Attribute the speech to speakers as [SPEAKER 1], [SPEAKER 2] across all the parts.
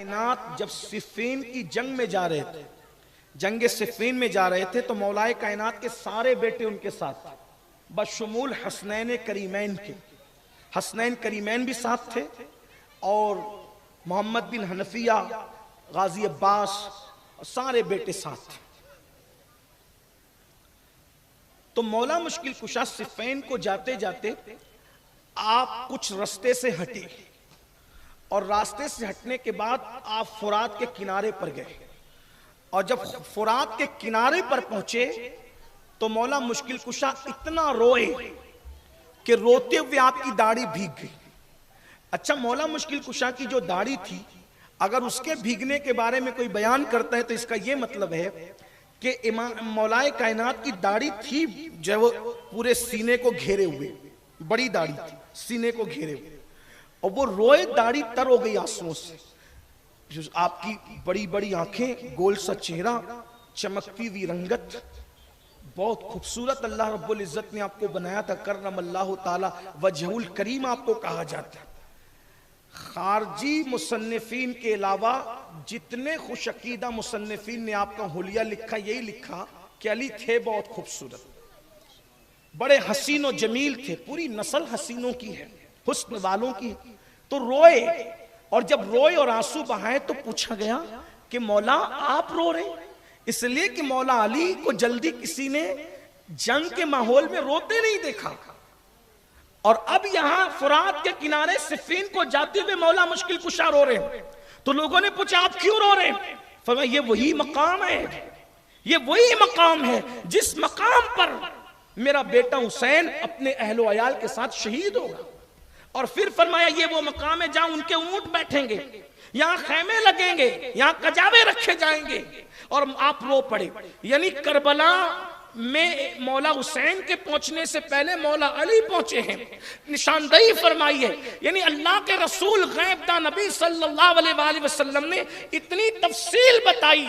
[SPEAKER 1] کائنات جب صفین کی جنگ میں جا رہے تھے، جنگ صفین میں جا رہے تھے تو مولائے کائنات کے سارے بیٹے ان کے ساتھ تھے، بشمول حسنین کریمین کے۔ حسنین کریمین بھی ساتھ تھے اور محمد بن حنفیہ، غازی عباس، سارے بیٹے ساتھ تھے۔ تو مولا مشکل کشا صفین کو جاتے جاتے آپ کچھ رستے سے ہٹے اور راستے سے ہٹنے کے بعد آپ فرات کے کنارے پر گئے، اور جب فرات کے کنارے پر پہنچے تو مولا مشکل کشا اتنا روئے کہ روتے ہوئے آپ کی داڑھی بھیگ گئی۔ اچھا، مولا مشکل کشا کی جو داڑھی تھی، اگر اس کے بھیگنے کے بارے میں کوئی بیان کرتا ہے تو اس کا یہ مطلب ہے کہ مولائے کائنات کی داڑھی تھی جو وہ پورے سینے کو گھیرے ہوئے، بڑی داڑھی تھی سینے کو گھیرے ہوئے، اور وہ روئے، داڑھی تر ہو گئی آنسوؤں سے۔ آپ کی بڑی بڑی آنکھیں، گول سا چہرہ، چمکتی ہوئی رنگت، بہت خوبصورت اللہ رب العزت نے آپ کو بنایا تھا۔ کرم اللہ تعالی وجہ الکریم آپ کو کہا جاتا ہے۔ خارجی مصنفین کے علاوہ جتنے خوش عقیدہ مصنفین نے آپ کا حلیہ لکھا، یہی لکھا کہ علی تھے بہت خوبصورت، بڑے حسین و جمیل تھے، پوری نسل حسینوں کی ہے، حسن والوں کی۔ تو روئے، اور جب روئے اور آنسو بہائے تو پوچھا گیا کہ مولا آپ رو رہے؟ اس لیے کہ مولا علی کو جلدی کسی نے جنگ کے ماحول میں روتے نہیں دیکھا، اور اب یہاں فرات کے کنارے صفین کو جاتے ہوئے مولا مشکل کشا رو رہے ہیں۔ تو لوگوں نے پوچھا آپ کیوں رو رہے ہیں؟ فرمایا یہ وہی مقام ہے، یہ وہی مقام ہے جس مقام پر میرا بیٹا حسین اپنے اہل و عیال کے ساتھ شہید ہوگا۔ اور پھر فرمایا یہ وہ مقام ہے جہاں ان کے اونٹ بیٹھیں گے، یہاں خیمے لگیں گے، یہاں کجاوے رکھے جائیں گے، اور آپ رو پڑے۔ یعنی کربلا میں مولا حسین کے پہنچنے سے پہلے مولا علی پہنچے ہیں، نشاندہی فرمائی ہے۔ یعنی اللہ کے رسول غیب داں نبی صلی اللہ علیہ وآلہ وسلم نے اتنی تفصیل بتائی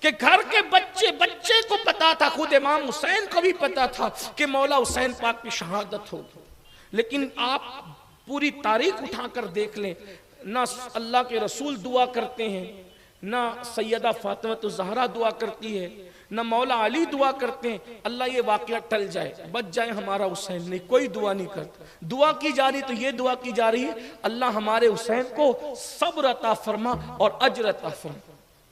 [SPEAKER 1] کہ گھر کے بچے کو پتا تھا، خود امام حسین کو بھی پتا تھا کہ مولا حسین پاک کی شہادت ہوگی۔ لیکن آپ پوری تاریخ اٹھا کر دیکھ لیں، نہ اللہ کے رسول دعا کرتے ہیں، نہ سیدہ فاطمہ الزہرا دعا کرتی ہے، نہ مولا علی دعا کرتے ہیں اللہ یہ واقعہ ٹل جائے، بچ جائے ہمارا حسین، نہیں، کوئی دعا نہیں کرتا۔ دعا کی جا رہی تو یہ دعا کی جا رہی ہے اللہ ہمارے حسین کو صبر عطا فرما اور اجر عطا فرما۔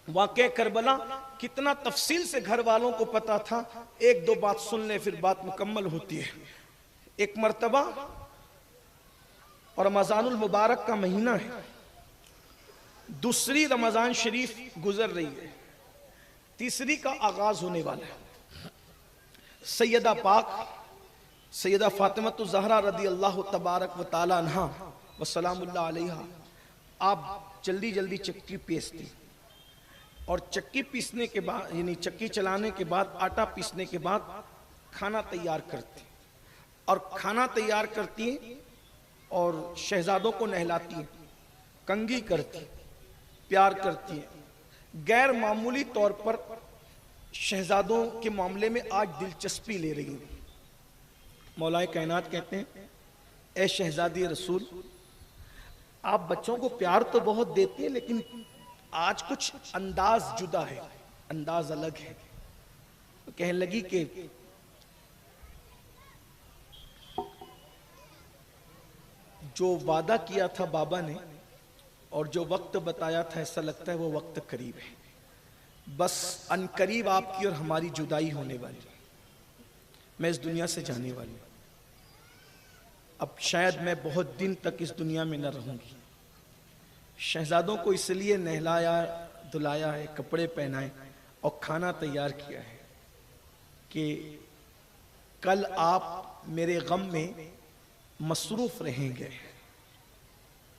[SPEAKER 1] واقعہ کربلا کتنا تفصیل سے گھر والوں کو پتا تھا۔ ایک دو بات سن لیں پھر بات مکمل ہوتی ہے۔ ایک مرتبہ، اور رمضان المبارک کا مہینہ ہے، دوسری رمضان شریف گزر رہی ہے، تیسری کا آغاز ہونے والا ہے۔ سیدہ پاک سیدہ فاطمہ الزہرا رضی اللہ تبارک و تعالی عنہا و سلام اللہ علیہا، آپ جلدی جلدی چکی پیستی، اور چکی پیسنے کے بعد، یعنی چکی چلانے کے بعد، آٹا پیسنے کے بعد کھانا تیار کرتی، اور کھانا تیار کرتی اور شہزادوں کو نہلاتی ہیں، کنگھی کرتی، پیار کرتی ہیں۔ غیر معمولی طور پر شہزادوں کے معاملے میں آج دلچسپی لے رہی ہیں۔ مولا کائنات کہتے ہیں اے شہزادی رسول، آپ بچوں کو پیار تو بہت دیتے ہیں لیکن آج کچھ انداز جدا ہے، انداز الگ ہے۔ تو کہنے لگی کہ جو وعدہ کیا تھا بابا نے اور جو وقت بتایا تھا، ایسا لگتا ہے وہ وقت قریب ہے، بس ان قریب آپ کی اور ہماری جدائی ہونے والی ہے، میں اس دنیا سے جانے والی ہوں، اب شاید میں بہت دن تک اس دنیا میں نہ رہوں گی۔ شہزادوں کو اس لیے نہلایا دلایا ہے، کپڑے پہنائے اور کھانا تیار کیا ہے کہ کل آپ میرے غم میں مصروف رہیں گے،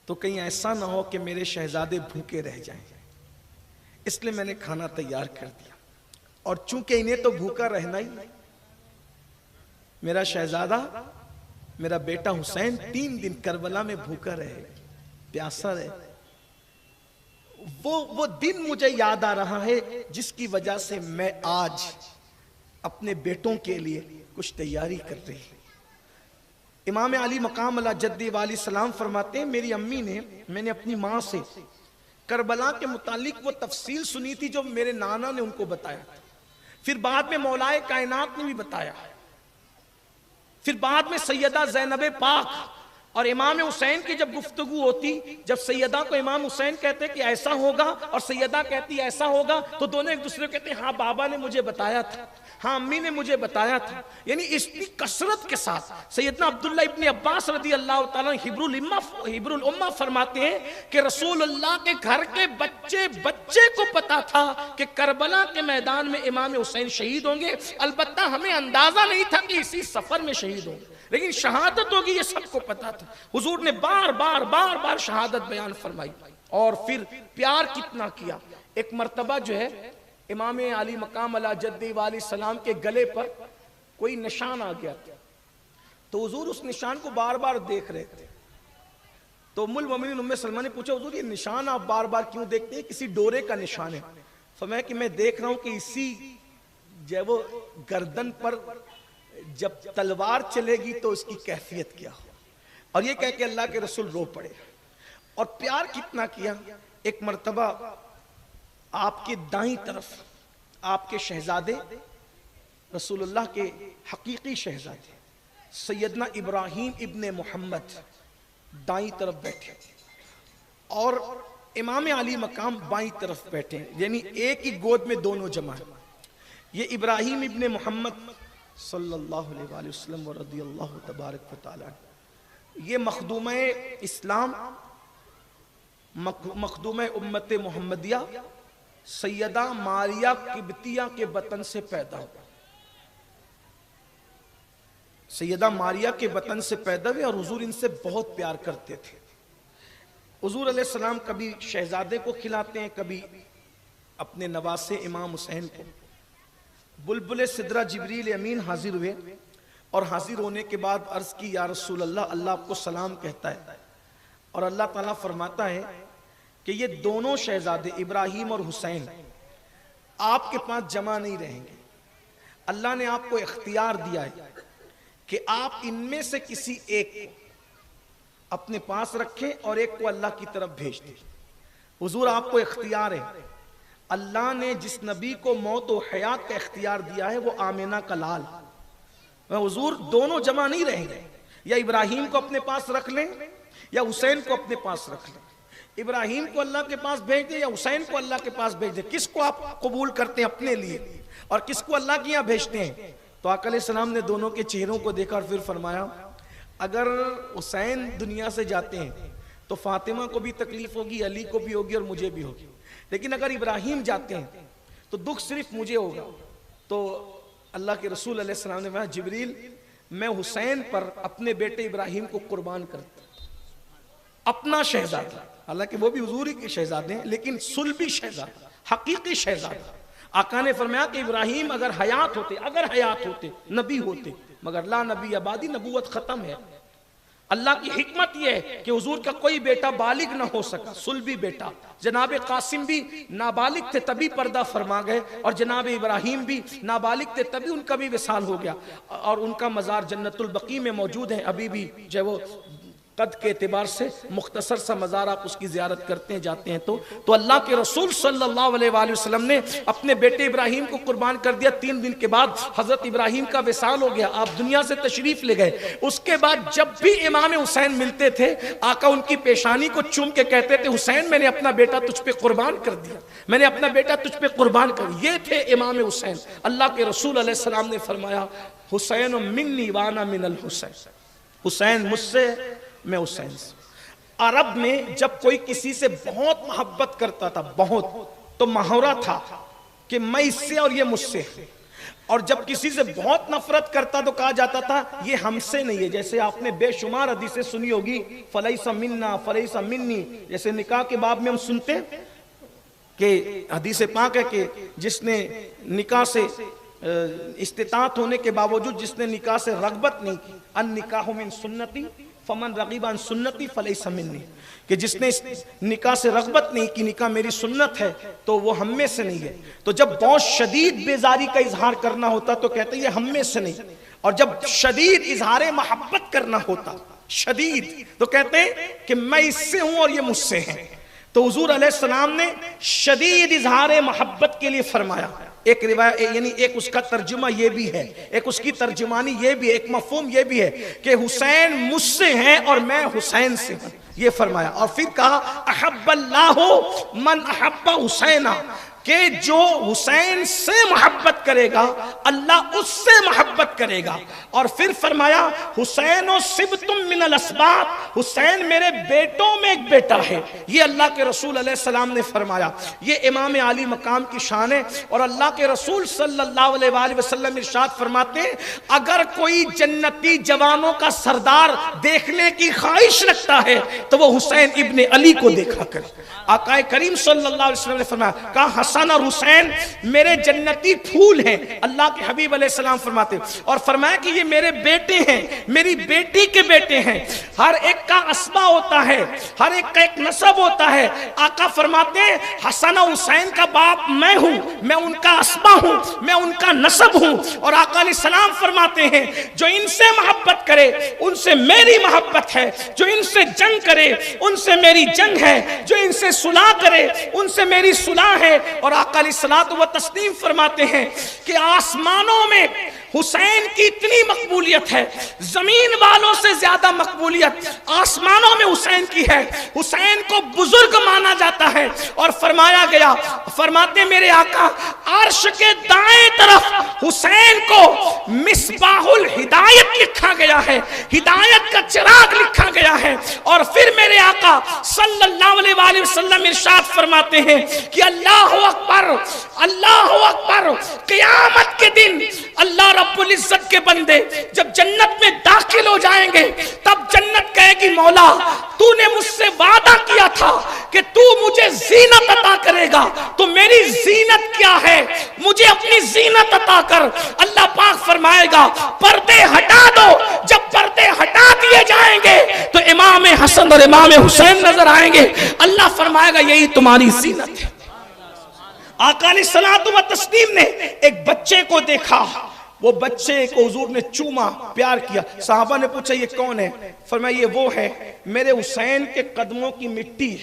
[SPEAKER 1] تو کہیں ایسا نہ ہو کہ میرے شہزادے بھوکے رہ جائیں، اس لیے میں نے کھانا تیار کر دیا۔ اور چونکہ انہیں تو بھوکا رہنا ہی، میرا شہزادہ میرا بیٹا حسین 3 دن کربلا میں بھوکا رہے، پیاسا رہے، وہ دن مجھے یاد آ رہا ہے جس کی وجہ سے میں آج اپنے بیٹوں کے لیے کچھ تیاری کر رہی ہوں۔ امام علی مقام اللہ جدی والی سلام فرماتے ہیں میری امی نے، میں نے اپنی ماں سے کربلا کے متعلق وہ تفصیل سنی تھی جو میرے نانا نے ان کو بتایا تھا، پھر بعد میں مولائے کائنات نے بھی بتایا، پھر بعد میں سیدہ زینب پاک اور امام حسین کی جب گفتگو ہوتی، جب سیدہ کو امام حسین کہتے کہ ایسا ہوگا اور سیدہ کہتی ایسا ہوگا، تو دونوں ایک دوسرے کو کہتے ہیں ہاں بابا نے مجھے بتایا تھا، ہاں امی نے مجھے بتایا تھا. یعنی اس کی کثرت کے ساتھ سیدنا عبداللہ ابن عباس رضی اللہ تعالیٰ حبر الامہ فرماتے ہیں کہ رسول اللہ کے گھر کے بچے کو پتا تھا کہ کربلا کے میدان میں امام حسین شہید ہوں گے، البتہ ہمیں اندازہ نہیں تھا کہ اسی سفر میں شہید ہوں گے، لیکن شہادت ہوگی یہ سب کو پتا تھا. حضور نے بار بار شہادت بیان فرمائی. اور پھر پیار کتنا کیا. ایک مرتبہ جو ہے امام علی مقام علی جدی علیہ السلام کے گلے پر کوئی نشان آ گیا تھا، تو حضور اس نشان کو بار بار دیکھ رہے تھے. تو ام المومنین ام سلمہ نے پوچھا حضور یہ نشان آپ بار بار کیوں دیکھتے ہیں؟ کسی ڈورے کا نشان ہے. فرمایا کہ میں دیکھ رہا ہوں کہ اسی جو وہ گردن پر جب تلوار چلے گی تو اس کی کیفیت کیا ہو. اور یہ کہہ کہ اللہ کے رسول رو پڑے. اور پیار کتنا کیا. ایک مرتبہ آپ کے دائیں طرف آپ کے شہزادے رسول اللہ کے حقیقی شہزادے سیدنا ابراہیم ابن محمد دائیں طرف بیٹھے اور امام علی مقام بائیں طرف بیٹھے، یعنی ایک ہی گود میں دونوں جمع ہیں. یہ ابراہیم ابن محمد صلی اللہ علیہ وسلم و رضی اللہ تبارک و تعالی، یہ مخدومہ اسلام، مخدومہ امت محمدیہ سیدہ ماریہ قبطیہ کے بطن سے پیدا ہوئے. سیدہ ماریہ کے بطن سے پیدا ہوئے اور حضور ان سے بہت پیار کرتے تھے. حضور علیہ السلام کبھی شہزادے کو کھلاتے ہیں، کبھی اپنے نواسے امام حسین کو. بلبل سدرہ جبریل امین حاضر ہوئے اور حاضر ہونے کے بعد عرض کی یا رسول اللہ، اللہ آپ کو سلام کہتا ہے. اور اللہ تعالیٰ فرماتا ہے کہ یہ دونوں شہزادے ابراہیم اور حسین آپ کے پاس جمع نہیں رہیں گے. اللہ نے آپ کو اختیار دیا ہے کہ آپ ان میں سے کسی ایک کو اپنے پاس رکھیں اور ایک کو اللہ کی طرف بھیج دیں. حضور آپ کو اختیار ہے. اللہ نے جس نبی کو موت و حیات کا اختیار دیا ہے وہ آمینہ کا لال. حضور دونوں جمع نہیں رہیں گے، یا ابراہیم کو اپنے پاس رکھ لیں یا حسین کو اپنے پاس رکھ لیں. ابراہیم کو اللہ کے پاس بھیج دیں یا حسین کو اللہ کے پاس بھیج دیں. کس کو آپ قبول کرتے ہیں اپنے لیے اور کس کو اللہ کے یہاں بھیجتے ہیں؟ تو آقا علیہ السلام نے دونوں کے چہروں کو دیکھا اور پھر فرمایا اگر حسین دنیا سے جاتے ہیں تو فاطمہ کو بھی تکلیف ہوگی، علی کو بھی ہوگی اور مجھے بھی ہوگی، لیکن اگر ابراہیم جاتے ہیں تو دکھ صرف مجھے ہوگا. تو اللہ کے رسول علیہ السلام نے کہا جبریل میں حسین پر اپنے بیٹے ابراہیم کو قربان کرتا ہوں. اپنا شہزادہ، حالانکہ وہ بھی حضور ہی کے شہزادے ہیں لیکن صلبی شہزادہ، حقیقی شہزادہ. آقا نے فرمایا کہ ابراہیم اگر حیات ہوتے نبی ہوتے، مگر لا نبی آبادی، نبوت ختم ہے. اللہ کی حکمت یہ ہے کہ حضور کا کوئی بیٹا بالغ نہ ہو سکا، صلبی بیٹا. جناب قاسم بھی نابالغ تھے تبھی پردہ فرما گئے، اور جناب ابراہیم بھی نابالغ تھے تبھی ان کا بھی وصال ہو گیا، اور ان کا مزار جنت البقیع میں موجود ہے. ابھی بھی جو وہ قد کے اعتبار سے مختصر سا مزار، آپ اس کی زیارت کرتے ہیں جاتے ہیں تو اللہ کے رسول صلی اللہ علیہ وآلہ وسلم نے اپنے بیٹے ابراہیم کو قربان کر دیا. 3 دن کے بعد حضرت ابراہیم کا وصال ہو گیا، آپ دنیا سے تشریف لے گئے. اس کے بعد جب بھی امام حسین ملتے تھے آقا ان کی پیشانی کو چوم کے کہتے تھے حسین میں نے اپنا بیٹا تجھ پہ قربان کر دیا، میں نے اپنا بیٹا تجھ پہ قربان کر دیا. یہ تھے امام حسین. اللہ کے رسول علیہ السلام نے فرمایا حسین منی وانا من الحسین، حسین مجھ سے میں حسین سے. عرب میں جب کوئی کسی سے بہت محبت کرتا تھا، بہت، تو محاورہ تھا کہ میں اس سے اور یہ مجھ سے. اور جب کسی سے بہت نفرت کرتا تو کہا جاتا تھا یہ ہم سے نہیں ہے. جیسے آپ نے بے شمار حدیثیں سنی ہوگی فلیس منا فلیس منی، جیسے نکاح کے باب میں ہم سنتے کہ حدیث پاک ہے کہ جس نے نکاح سے استطاعت ہونے کے باوجود جس نے نکاح سے رغبت نہیں کی، ان نکاح من سنتی فمن رغب عن سنتی فلیس منی، کہ جس نے اس نکاح سے رغبت نہیں کی، نکاح میری سنت ہے تو وہ ہم میں سے نہیں ہے. تو جب بہت شدید بیزاری کا اظہار کرنا ہوتا تو کہتے ہیں یہ ہم میں سے نہیں، اور جب شدید اظہار محبت کرنا ہوتا شدید تو کہتے ہیں کہ میں اس سے ہوں اور یہ مجھ سے ہیں. تو حضور علیہ السلام نے شدید اظہار محبت کے لیے فرمایا. ایک روایت یعنی ایک اس کا ترجمہ یہ بھی ہے, ایک اس کی ترجمانی یہ بھی ہے, ایک مفہوم یہ بھی ہے کہ حسین مجھ سے ہیں اور میں حسین سے ہوں, یہ فرمایا. اور پھر کہا احب اللہ من احب حسینہ, کہ جو حسین سے محبت کرے گا اللہ اس سے محبت کرے گا. اور پھر فرمایا حسین و سبتم من الاسباط, حسین میرے بیٹوں میں ایک بیٹا ہے. یہ اللہ کے رسول علیہ السلام نے فرمایا. یہ امام عالی مقام کی شان ہے. اور اللہ کے رسول صلی اللہ علیہ وآلہ وسلم ارشاد فرماتے ہیں اگر کوئی جنتی جوانوں کا سردار دیکھنے کی خواہش رکھتا ہے تو وہ حسین ابن علی کو دیکھا کرے. آقا کریم صلی اللہ علیہ وسلم نے فرمایا کہا حسن اور حسین میرے جنتی پھول ہیں. اللہ کے حبیب علیہ السلام فرماتے اور فرمایا کہ یہ میرے بیٹے ہیں, میری بیٹی کے بیٹے ہیں. ہر ایک کا اسبا ہوتا ہے, ہر ایک کا ایک نسب ہوتا ہے. آقا فرماتے ہیں حسن و حسین کا باپ میں ہوں, میں ان کا اسبا ہوں, میں ان کا نسب ہوں. اور آقا علیہ السلام فرماتے ہیں جو ان سے محبت کرے ان سے میری محبت ہے, جو ان سے جنگ کرے ان سے میری جنگ ہے, جو ان سے صلح کرے ان سے میری صلح ہے. اور آقا علیہ الصلوۃ والتسلیم فرماتے ہیں کہ آسمانوں میں حسین کی اتنی مقبولیت ہے, زمین والوں سے زیادہ مقبولیت آسمانوں میں حسین کی ہے. حسین کو بزرگ مانا جاتا ہے. اور فرمایا گیا, فرماتے میرے آقا عرش کے دائیں طرف حسین کو مصباح الہدایت لکھا گیا ہے, ہدایت کا چراغ لکھا گیا ہے. اور پھر میرے آقا صلی اللہ علیہ وآلہ وسلم ارشاد فرماتے ہیں کہ اللہ اکبر, اللہ اکبر. قیامت کے دن اللہ رب العزت کے بندے جب جنت میں داخل ہو جائیں گے تب جنت کہے گی مولا تو نے مجھ سے وعدہ کیا تھا کہ تو مجھے زینت عطا کرے گا, تو میری زینت کیا ہے, مجھے اپنی زینت عطا کر. اللہ پاک فرمائے گا پردے ہٹا دو. جب پردے ہٹا دیے جائیں گے تو امام حسن اور امام حسین نظر آئیں گے. اللہ فرمائے گا یہی تمہاری زینت ہے. آقا علیہ الصلوۃ والتسلیم نے ایک بچے کو دیکھا, وہ بچے کو حضور نے چوما, پیار کیا. صحابہ نے پوچھا یہ کون ہے؟ فرمایا یہ وہ ہے میرے حسین کے قدموں کی مٹی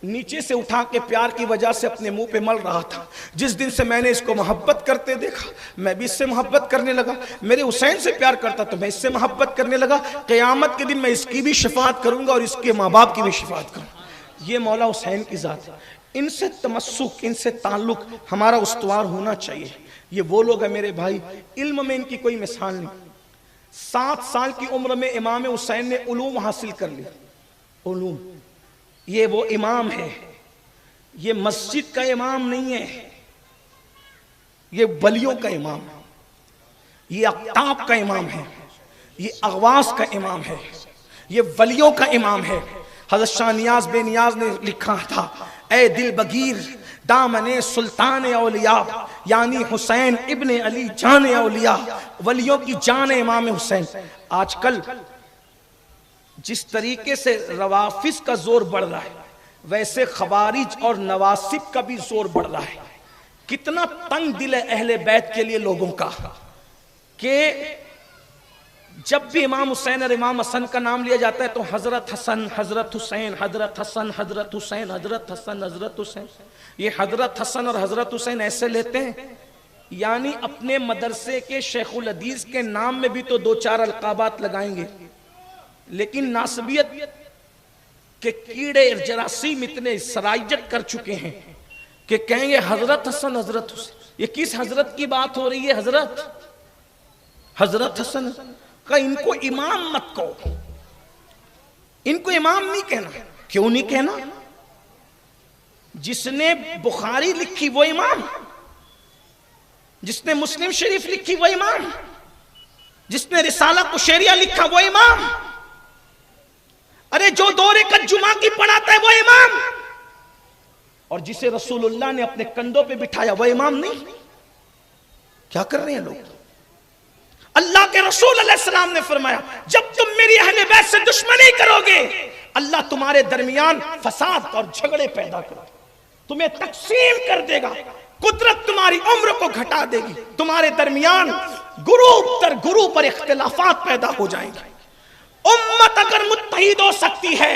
[SPEAKER 1] نیچے سے اٹھا کے پیار کی وجہ سے اپنے منہ پہ مل رہا تھا. جس دن سے میں نے اس کو محبت کرتے دیکھا میں بھی اس سے محبت کرنے لگا, میرے حسین سے پیار کرتا تو میں اس سے محبت کرنے لگا. قیامت کے دن میں اس کی بھی شفاعت کروں گا اور اس کے ماں باپ کی بھی شفاعت کروں گا. یہ مولا حسین کی ذات ہے. ان سے تمسک, ان سے تعلق ہمارا استوار ہونا چاہیے. یہ وہ لوگ ہیں میرے بھائی, علم میں ان کی کوئی مثال نہیں. 7 سال کی عمر میں امام حسین نے علوم حاصل کر لی. علوم, یہ وہ امام ہے, یہ مسجد کا امام نہیں ہے, یہ ولیوں کا امام ہے, یہ اقطاب کا امام ہے, یہ اغواس کا امام ہے, یہ ولیوں کا امام ہے. حضرت شاہ نیاز بے نیاز نے لکھا تھا اے دل بگیر دامن سلطان اولیاء, یعنی حسین ابن علی جان اولیاء, ولیوں کی جان امام حسین. آج کل جس طریقے سے روافظ کا زور بڑھ رہا ہے ویسے خوارج اور نواسب کا بھی زور بڑھ رہا ہے. کتنا تنگ دل ہے اہل بیت کے لیے لوگوں کا کہ جب بھی امام حسین اور امام حسن کا نام لیا جاتا ہے تو حضرت حسن, حضرت حسین, حضرت حسن, حضرت حسین, حضرت حسن, حضرت حسین. یہ حضرت حسن اور حضرت حسین ایسے لیتے ہیں یعنی اپنے مدرسے کے شیخ الحدیث کے نام میں بھی تو 2-4 القابات لگائیں گے, لیکن ناسبیت کے کیڑے جراثیم اتنے سرائیت کر چکے ہیں کہ کہیں گے حضرت حسن, حضرت حسین. یہ کس حضرت کی بات ہو رہی ہے؟ حضرت حسن کا ان کو امام مت کہو, ان کو امام نہیں کہنا. کیوں نہیں کہنا؟ جس نے بخاری لکھی وہ امام, جس نے مسلم شریف لکھی وہ امام, جس نے رسالہ قشیریہ لکھا وہ امام, ارے جو 2 رکعت جمعہ کی پڑھاتا ہے وہ امام, اور جسے رسول اللہ نے اپنے کندھوں پہ بٹھایا وہ امام نہیں. کیا کر رہے ہیں لوگ؟ اللہ کے رسول علیہ السلام نے فرمایا جب تم میری اہل بیت سے دشمنی کرو گے اللہ تمہارے درمیان فساد اور جھگڑے پیدا کرے, تمہیں تقسیم کر دے گا, قدرت تمہاری عمر کو گھٹا دے گی, تمہارے درمیان گروپ تر گروپ پر اختلافات پیدا ہو جائیں گے. امت اگر متحد ہو سکتی ہے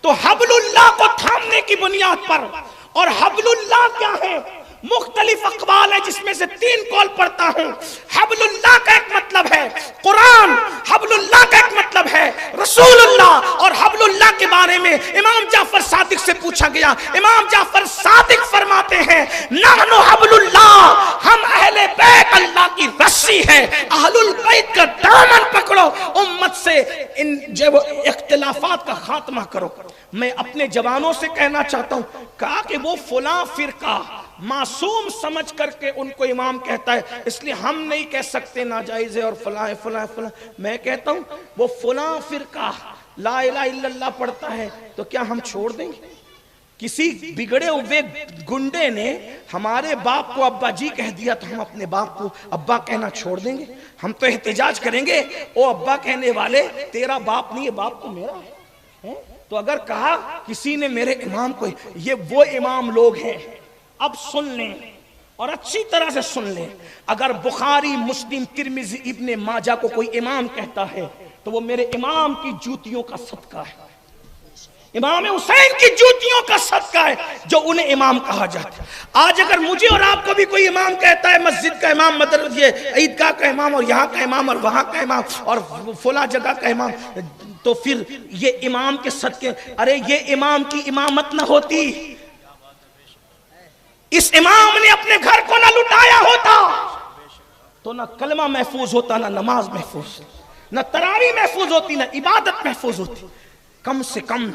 [SPEAKER 1] تو حبل اللہ کو تھامنے کی بنیاد پر، اور حبل اللہ کیا ہے؟ مختلف اقوال ہے جس میں سے 3 قول پڑھتا ہوں۔ حبل اللہ کا ایک مطلب ہے قرآن، حبل اللہ کا ایک مطلب ہے رسول اللہ، اور حبل اللہ کے بارے میں امام جعفر صادق سے پوچھا گیا، امام جعفر صادق فرماتے ہیں نحن حبل اللہ، ہم اہل بیت اللہ کی رسی ہے، اہل البیت کا دامن پکڑو، امت سے ان جو اختلافات کا خاتمہ کرو۔ میں اپنے جوانوں سے کہنا چاہتا ہوں، کہا کہ وہ فلاں فرقہ معصوم سمجھ کر کے ان کو امام کہتا ہے، اس لیے ہم نہیں کہہ سکتے ناجائز ہے اور فلاں فلاں فلاں۔ میں کہتا ہوں وہ فلاں فرقہ لا الہ الا اللہ پڑھتا ہے تو کیا ہم چھوڑ دیں گے؟ کسی بگڑے ہوئے گنڈے نے ہمارے باپ کو ابا جی کہہ دیا تو ہم اپنے باپ کو ابا کہنا چھوڑ دیں گے؟ ہم تو احتجاج کریں گے، او ابا کہنے والے تیرا باپ نہیں ہے، باپ تو میرا ہے۔ تو اگر کہا کسی نے میرے امام کو، یہ وہ امام لوگ ہیں، اب سن لیں اور اچھی طرح سے سن لیں، اگر بخاری، مسلم، ترمذی، ابن ماجہ کو کوئی امام کہتا ہے تو وہ میرے امام کی جوتیوں کا صدقہ ہے، امام حسین کی جوتیوں کا صدقہ ہے جو انہیں امام کہا جاتا ہے۔ آج اگر مجھے اور آپ کو بھی کوئی امام کہتا ہے، مسجد کا امام، مدرسہ، یہ عیدگاہ کا امام، اور یہاں کا امام اور وہاں کا امام اور فلاں جگہ کا امام، تو پھر یہ امام کے صدقے، ارے یہ امام کی امامت نہ ہوتی، اس امام نے اپنے گھر کو نہ لٹایا ہوتا تو نہ کلمہ محفوظ ہوتا، نہ نماز محفوظ، نہ تراویح محفوظ ہوتی، نہ عبادت محفوظ ہوتی۔ کم سے کم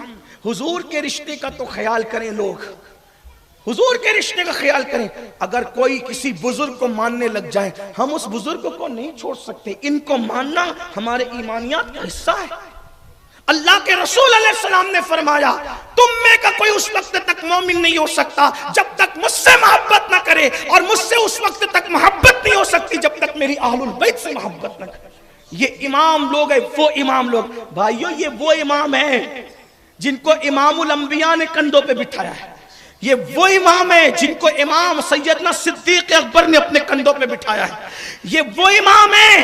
[SPEAKER 1] حضور کے رشتے کا تو خیال کریں، لوگ حضور کے رشتے کا خیال کریں۔ اگر کوئی کسی بزرگ کو ماننے لگ جائے، ہم اس بزرگ کو نہیں چھوڑ سکتے، ان کو ماننا ہمارے ایمانیات کا حصہ ہے۔ اللہ کے رسول علیہ السلام نے فرمایا تم میں کا کوئی اس وقت تک مومن نہیں ہو سکتا جب تک مجھ سے محبت نہ کرے، اور مجھ سے اس وقت تک محبت نہیں ہو سکتی جب تک میری اہل البیت سے محبت نہ کرے۔ یہ امام لوگ ہیں، وہ امام لوگ، بھائیو یہ وہ امام ہیں جن کو امام الانبیاء نے کندھوں پہ بٹھایا ہے، یہ وہ امام ہیں جن کو امام سیدنا صدیق اکبر نے اپنے کندھوں پہ بٹھایا ہے، یہ وہ امام ہیں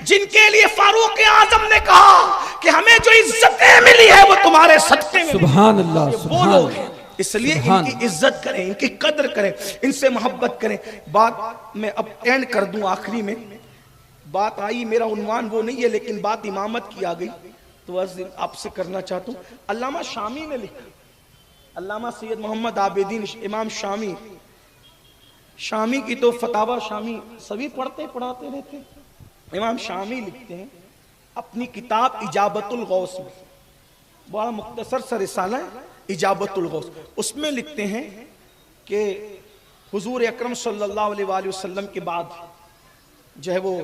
[SPEAKER 1] جن کے لیے فاروق اعظم نے کہا کہ ہمیں جو عزتیں ملی ہے وہ تمہارے صدقے میں، سبحان اللہ، وہ لوگ ہیں۔ اس لیے ان کی عزت کریں، ان کی قدر کریں، ان سے محبت کریں۔ بات میں اب اینڈ کر دوں، آخری میں بات آئی، میرا عنوان وہ نہیں ہے لیکن بات امامت کی آ گئی تو آپ سے کرنا چاہتا ہوں۔ علامہ شامی نے لکھا، علامہ سید محمد عابدین امام شامی، شامی کی تو فتاوی شامی سبھی پڑھاتے رہتے، امام شامی لکھتے ہیں اپنی کتاب اجابت الغوث میں، بڑا مختصر سا رسالہ ہے اجابت الغوث، اس میں لکھتے ہیں کہ حضور اکرم صلی اللہ علیہ وآلہ وسلم کے بعد جو ہے وہ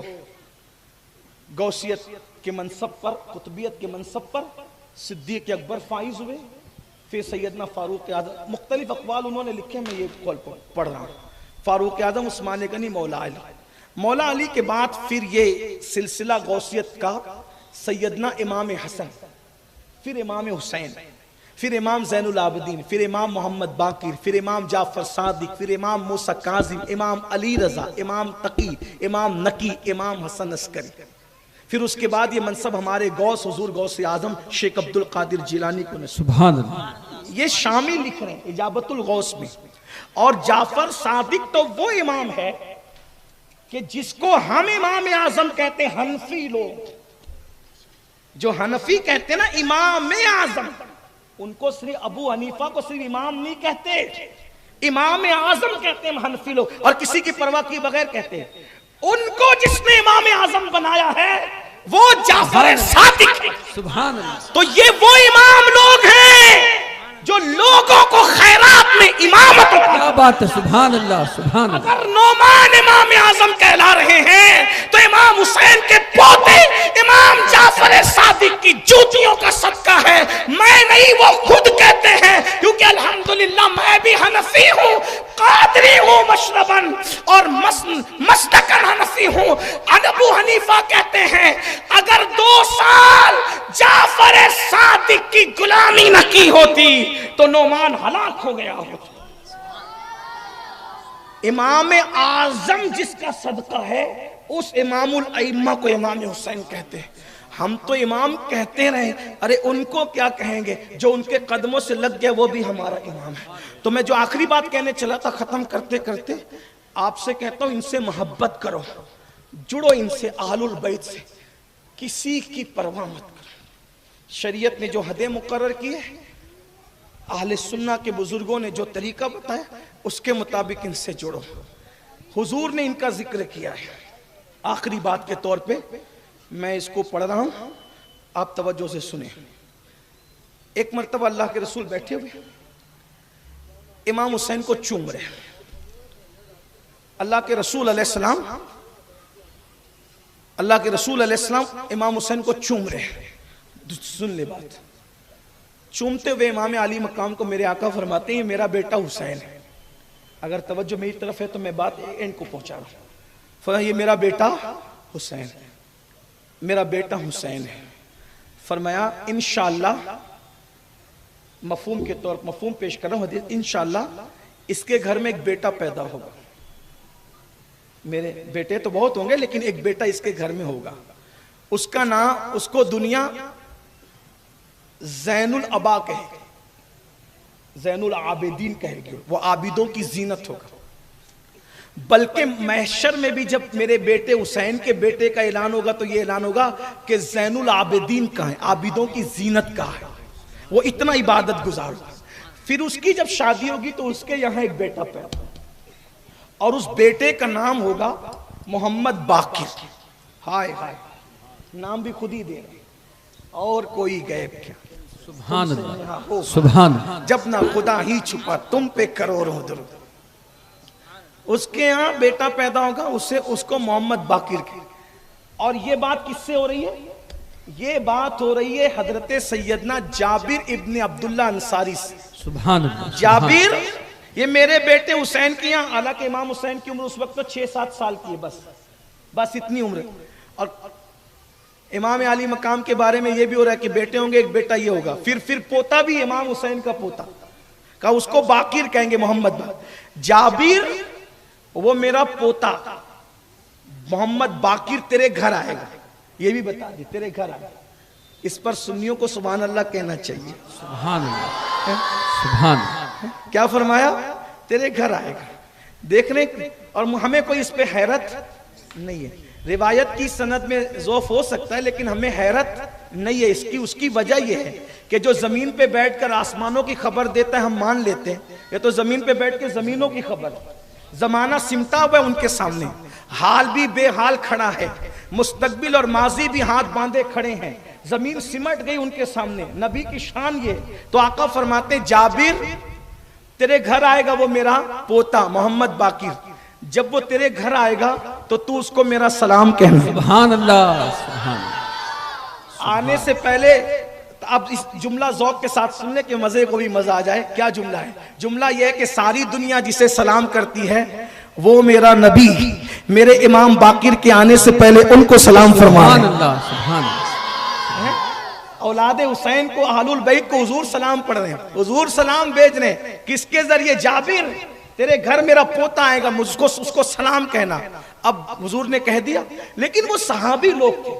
[SPEAKER 1] غوثیت کے منصب پر، قطبیت کے منصب پر صدیق اکبر فائز ہوئے، پھر سیدنا فاروق اعظم، مختلف اقوال انہوں نے لکھے، میں یہ قول پڑھ رہا ہوں، فاروق اعظم، عثمان غنی، مولا علی، مولا علی کے بعد پھر یہ سلسلہ غوثیت کا سیدنا امام حسن، پھر امام حسین، پھر امام زین العابدین، پھر امام محمد باقر، پھر امام جعفر صادق، پھر امام موسیٰ کاظم، امام علی رضا، امام تقی، امام نقی، امام حسن عسکری، پھر اس کے بعد یہ منصب ہمارے غوث حضور غوث اعظم شیخ عبد القادر جیلانی کو نصیب۔ سبحان اللہ، یہ شامی لکھ رہے ہیں اجابت الغوث میں۔ اور جعفر صادق تو وہ امام ہے کہ جس کو ہم امام اعظم کہتے ہیں، حنفی لوگ جو حنفی کہتے ہیں نا امام اعظم، ان کو صرف ابو حنیفہ کو صرف امام نہیں کہتے، امام اعظم کہتے ہیں حنفی لوگ، اور کسی کی پرواہ کیے بغیر کہتے ہیں۔ ان کو جس نے امام اعظم بنایا ہے وہ جعفر صادق ہے، سبحان اللہ۔ تو یہ وہ امام لوگ ہیں جو لوگوں کو خیرات میں امامت، کیا بات ہے، سبحان اللہ، سبحان اللہ۔ اگر نعمان امام اعظم کہلا رہے ہیں تو امام حسین کے پوتے امام جعفر صادق کی جوتیوں کا صدقہ ہے، میں نہیں، وہ خود کہتے ہیں، کیونکہ الحمدللہ میں بھی حنفی ہوں، قادری ہوں مشرباً اور مسلکاً حنفی ہوں۔ ابو حنیفہ کہتے ہیں اگر 2 سال جعفر صادق کی غلامی نہ کی ہوتی تو نعمان ہلاک ہو گیا ہوتا۔ امام اعظم جس کا صدقہ ہے اس امام الائمہ کو امام حسین کہتے ہیں۔ ہم تو امام کہتے رہے، ارے ان کو کیا کہیں گے، جو ان کے قدموں سے لگ گیا وہ بھی ہمارا امام ہے۔ تو میں جو آخری بات کہنے چلا تھا ختم کرتے کرتے آپ سے کہتا ہوں، ان سے محبت کرو، جڑو ان سے، اہل البیت سے، کسی کی پرواہ مت کرو۔ شریعت نے جو حدیں مقرر کی ہے، اہل سنہ کے بزرگوں نے جو طریقہ بتایا، اس کے مطابق ان سے جڑو۔ حضور نے ان کا ذکر کیا ہے۔ آخری بات کے طور پہ میں اس کو پڑھ رہا ہوں، آپ توجہ سے سنیں۔ ایک مرتبہ اللہ کے رسول بیٹھے ہوئے امام حسین کو چوم رہے ہیں۔ اللہ کے رسول علیہ السلام امام حسین کو چوم رہے ہیں۔ سن لے بات، چومتے ہوئے امام علی مقام کو میرے آقا فرماتے ہیں، میرا بیٹا حسین ہے۔ اگر توجہ میری طرف ہے تو میں بات اینڈ کو پہنچا رہا ہوں۔ فرمایا یہ میرا بیٹا حسین ہے، میرا بیٹا حسین ہے۔ فرمایا انشاءاللہ، مفہوم کے طور پر مفہوم پیش کر رہا ہوں حدیث، انشاءاللہ اس کے گھر میں ایک بیٹا پیدا ہوگا۔ میرے بیٹے تو بہت ہوں گے لیکن ایک بیٹا اس کے گھر میں ہوگا، اس کا نام، اس کو دنیا زین العبا کہے گی، زین العابدین کہے گی، وہ عابدوں کی زینت ہوگا۔ بلکہ محشر میں بھی جب میرے بیٹے حسین کے بیٹے کا اعلان ہوگا تو یہ اعلان ہوگا کہ زین العابدین کا ہے، عابدوں کی زینت کا ہے، وہ اتنا عبادت گزار ہوگا۔ پھر اس کی جب شادی ہوگی تو اس کے یہاں ایک بیٹا پیدا ہوگا اور اس بیٹے کا نام ہوگا محمد باقر۔ ہائے ہائے، نام بھی خود ہی دے رہے، اور کوئی غیب کیا،
[SPEAKER 2] سبحان اللہ، سبحان اللہ،
[SPEAKER 1] جب نہ خدا ہی چھپا تم پہ کروڑوں درود۔ اس کے ہاں بیٹا پیدا ہوگا، اس کو محمد باقر کے۔ اور یہ بات کس سے ہو رہی ہے؟ یہ بات ہو رہی ہے حضرت سیدنا جابر ابن عبداللہ انصاری سے۔
[SPEAKER 2] سبحان اللہ،
[SPEAKER 1] جابر، یہ میرے بیٹے حسین کی ہاں، حالانکہ امام حسین کی عمر اس وقت تو 6-7 سال کی ہے، بس اتنی عمر ہے۔ اور امام علی مقام کے بارے میں یہ بھی ہو رہا ہے کہ بیٹے ہوں گے، ایک بیٹا یہ ہوگا، پھر پوتا بھی امام حسین کا پوتا، کہا اس کو باقر کہیں گے، محمد باقر۔ جابر، وہ میرا پوتا محمد باقر تیرے گھر آئے گا، یہ بھی بتا دی، تیرے گھر آئے گا۔ اس پر سنیوں کو سبحان اللہ کہنا چاہیے۔
[SPEAKER 2] سبحان اللہ، سبحان اللہ،
[SPEAKER 1] کیا فرمایا؟ تیرے گھر آئے گا۔ دیکھنے، اور ہمیں کوئی اس پہ حیرت نہیں ہے۔ روایت کی سند میں ضعف ہو سکتا ہے لیکن ہمیں حیرت نہیں ہے، اس کی وجہ یہ ہے کہ جو زمین پہ بیٹھ کر آسمانوں کی خبر دیتا ہے ہم مان لیتے ہیں، یہ تو زمین پہ بیٹھ کے زمینوں کی خبر ہے۔ زمانہ سمٹا ہوا ہے ان کے سامنے، حال بھی بے حال کھڑا ہے، مستقبل اور ماضی بھی ہاتھ باندھے کھڑے ہیں، زمین سمٹ گئی ان کے سامنے۔ نبی کی شان یہ، تو آقا فرماتے ہیں جابر تیرے گھر آئے گا وہ میرا پوتا محمد باقر، جب وہ تیرے گھر آئے گا تو تو اس کو میرا سلام کہنا۔
[SPEAKER 2] سبحان اللہ، سبحان اللہ،
[SPEAKER 1] آنے سے پہلے اب اس جملہ ذوق کے ساتھ سننے کے مزے کو بھی مزہ آ جائے۔ کیا جملہ ہے؟ جملہ یہ ہے کہ ساری دنیا جسے سلام کرتی ہے وہ میرا نبی میرے امام باقر کے آنے سے پہلے ان کو سلام فرمائے۔
[SPEAKER 2] سبحان اللہ، سبحان اللہ،
[SPEAKER 1] اولاد حسین کو، اہل البیت کو حضور سلام پڑھ رہے ہیں، حضور سلام بھیج رہے ہیں، کس کے ذریعے؟ جابر تیرے گھر میرا پوتا آئے گا، اس کو سلام کہنا۔ اب حضور نے کہہ دیا، لیکن وہ صحابی لوگ تھے،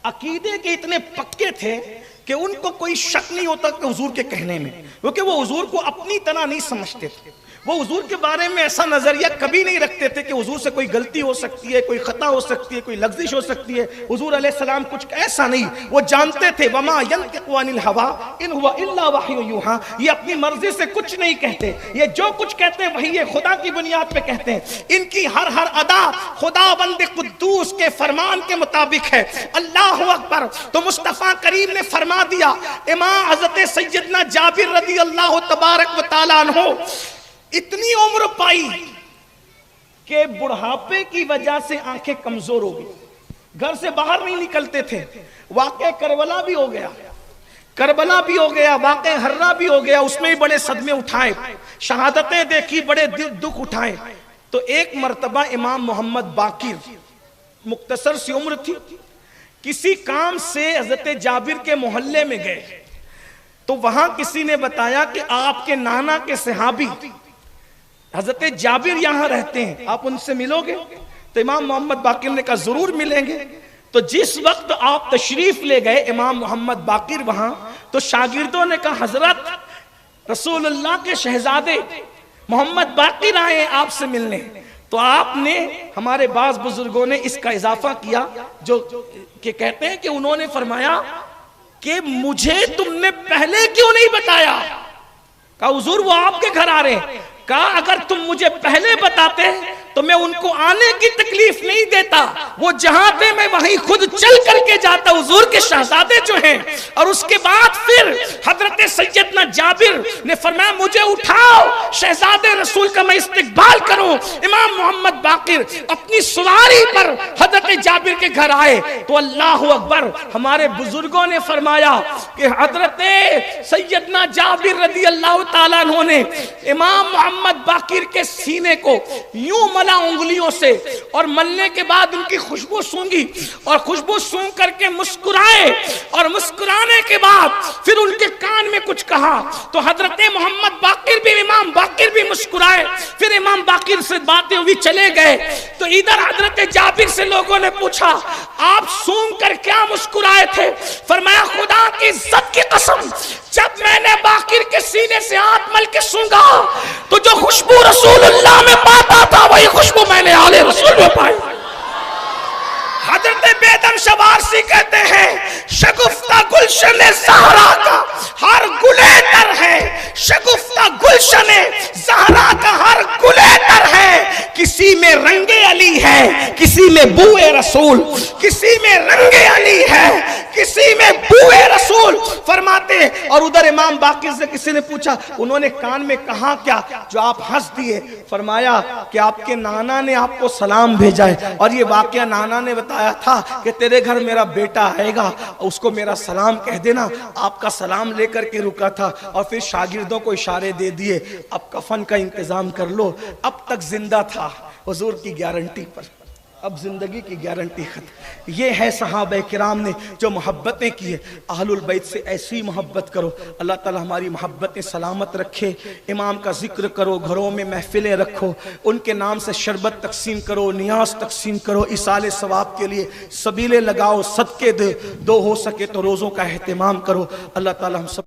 [SPEAKER 1] عقیدے کے اتنے پکے تھے کہ ان کو کوئی شک نہیں ہوتا کہ حضور کے کہنے میں، کیونکہ وہ حضور کو اپنی طرح نہیں سمجھتے تھے۔ وہ حضور کے بارے میں ایسا نظریہ کبھی نہیں رکھتے تھے کہ حضور سے کوئی غلطی ہو سکتی ہے، کوئی خطا ہو سکتی ہے، کوئی لغزش ہو سکتی ہے۔ حضور علیہ السلام کچھ ایسا نہیں، وہ جانتے تھے وَمَا يَنْطِقُ عَنِ الْهَوَىٰ إِنْ هُوَ إِلَّا وَحْيٌ يُوحَىٰ، یہ اپنی مرضی سے کچھ نہیں کہتے، یہ جو کچھ کہتے ہیں وہی یہ خدا کی بنیاد پہ کہتے ہیں۔ ان کی ہر ادا خدا بند قدوس کے فرمان کے مطابق ہے۔ اللہ اکبر۔ تو مصطفیٰ کریم نے فرما دیا، امام حضرت سیدنا جابر رضی اللہ تبارک و تعالیٰ عنہ اتنی عمر پائی کہ بڑھاپے کی وجہ سے آنکھیں کمزور ہو گئی، گھر سے باہر نہیں نکلتے تھے۔ واقعہ کربلا بھی ہو گیا، کربلا بھی ہو گیا، واقعہ ہرہ بھی ہو گیا، اس میں بھی بڑے صدمے اٹھائے، شہادتیں دیکھی، بڑے دکھ اٹھائے۔ تو ایک مرتبہ امام محمد باقر، مختصر سی عمر تھی، کسی کام سے حضرت جابر کے محلے میں گئے تو وہاں کسی نے بتایا کہ آپ کے نانا کے صحابی حضرت جابر یہاں رہتے ہیں، آپ ان سے ملو گے؟ تو امام محمد باقر نے کہا ضرور ملیں گے۔ تو جس وقت آپ تشریف لے گئے امام محمد باقر وہاں، تو شاگردوں نے کہا حضرت رسول اللہ کے شہزادے محمد باقر آئے ہیں آپ سے ملنے. تو آپ نے، ہمارے بعض بزرگوں نے اس کا اضافہ کیا جو کہ کہتے ہیں کہ انہوں نے فرمایا کہ مجھے تم نے پہلے کیوں نہیں بتایا؟ کہا حضور وہ آپ کے گھر آ رہے ہیں. کہا اگر تم مجھے پہلے بتاتے تو میں ان کو آنے کی تکلیف نہیں دیتا، وہ جہاں تھے میں وہیں خود چل کر کے جاتا. حضور کے شہزادے جو ہیں. اور اس کے بعد پھر حضرت سیدنا جابر نے فرمایا مجھے اٹھاؤ، شہزادے رسول کا میں استقبال کروں. امام محمد باقر اپنی سواری پر حضرت جابر کے گھر آئے تو اللہ اکبر، ہمارے بزرگوں نے فرمایا کہ حضرت سیدنا جابر رضی اللہ تعالیٰ عنہ نے امام محمد باقر کے سینے کو یوں ملا انگلیوں سے، اور ملنے کے بعد ان کی خوشبو سونگی، اور خوشبو سونگ کر کے مسکرائے، اور مسکرانے کے بعد پھر ان کے کان میں کچھ کہا تو حضرت محمد باقر بھی، امام باقر بھی مسکرائے. پھر امام باقر سے باتیں ہوئی چلے گئے. تو ادھر حضرت جابر سے لوگوں نے پوچھا آپ سونگ کر کیا مسکرائے تھے؟ فرمایا خدا کی عزت کی قسم، جب میں نے باقر کے سینے سے ہاتھ مل کے سونگا تو جو خوشبو رسول اللہ میں پاتا تھا وہی خوشبو میں نے آل رسول میں پائی. حضرت بیدم شوارسی کہتے ہیں شگفتہ گلشن زہرا کا ہر گلے تر ہے، شگفتہ گلشن زہرا کا ہر گلے تر ہے. کسی میں رنگ علی ہے، کسی میں بوئے رسول، کسی میں رنگ علی ہے، کسی میں بوئے رسول فرماتے. اور ادھر امام باقر سے کسی نے پوچھا انہوں نے کان میں کہا کیا جو آپ ہنس دیے؟ فرمایا کہ آپ کے نانا نے آپ کو سلام بھیجا ہے، اور یہ واقعہ نانا نے بتایا تھا کہ تیرے گھر میرا بیٹا آئے گا، اس کو میرا سلام کہہ دینا. آپ کا سلام لے کر کے رکا تھا، اور پھر شاگردوں کو اشارے دے دیے اب کفن کا انتظام کر لو. اب تک زندہ تھا حضور کی گارنٹی پر، اب زندگی کی گارنٹی ختم. یہ ہے صحابہ کرام نے جو محبتیں کی ہے. اہل البیت سے ایسی محبت کرو، اللہ تعالی ہماری محبتیں سلامت رکھے. امام کا ذکر کرو، گھروں میں محفلیں رکھو، ان کے نام سے شربت تقسیم کرو، نیاز تقسیم کرو، ایصال ثواب کے لیے سبیلے لگاؤ، صدقے دو، ہو سکے تو روزوں کا اہتمام کرو. اللہ تعالی ہم سب